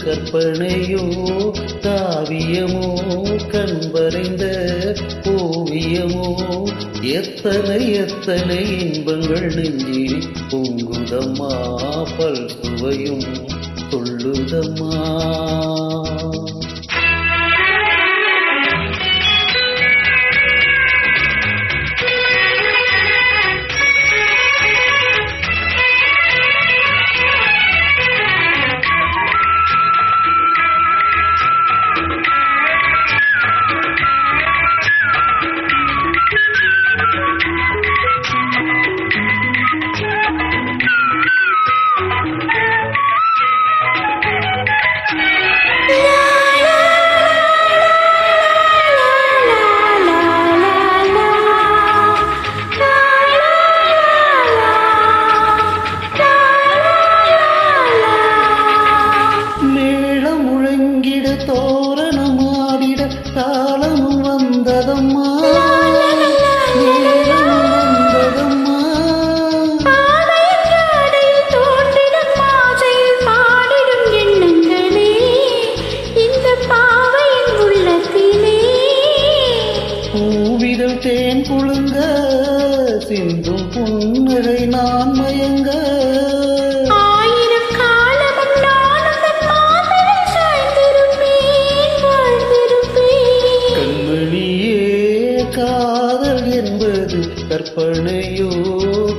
கற்பனையோ காவியமோ கண்வரைந்த ஓவியமோ எத்தனை எத்தனை இன்பங்கள் நெஞ்சில் பொங்குதம்மா பல் சுவையும் சொல்லுதம்மா. தோரணமாடிட காலமும் வந்ததம்மா வந்ததம்மா. தோன்றிடும் ஆசையில் பாடிடும் எண்ணங்களே இந்த பாவையின் உள்ளத்திலே பூவிதழ் தேன் குழுங்க சிந்தும் புன்னகை நான் மயங்க கற்பனையோ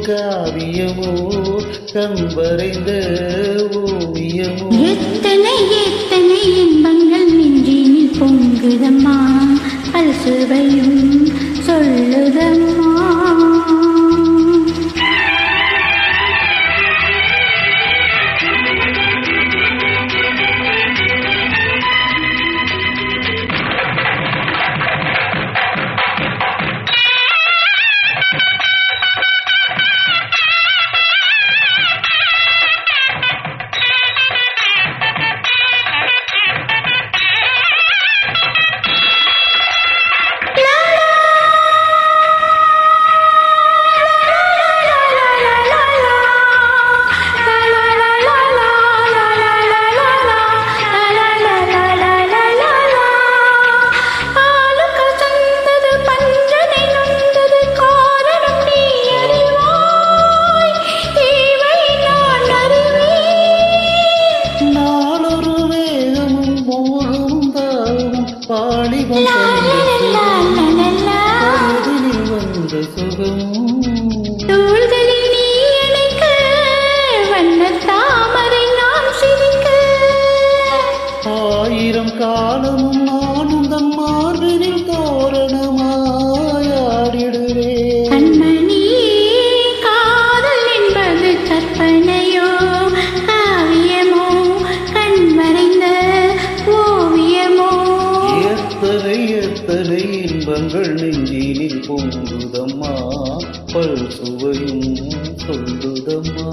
காவியமோ கண்வரைந்த ஓவியமோ எத்தனை எத்தனை இன்பங்கள் நெஞ்சினில் பொங்குதம்மா பல் சுவையும் சொல்லுதம்மா. வந்த சுகம் தோள்களில் நீ அணைக்க வண்ண தாமரை நான் சிரிக்க ஆயிரம் காலமும் நானும் தம் மார்பினில் தோரணமாயாடிடுவேன். கண்மணியே காதல் என்பது கற்பனையோ காவியமோ கண்மறைந்த ஓவியமோ எத்தனை எத்தனை இன்பங்கள் நெஞ்சினில் பொங்குதம்மா பல் சுவையும் சொல்லுதம்மா.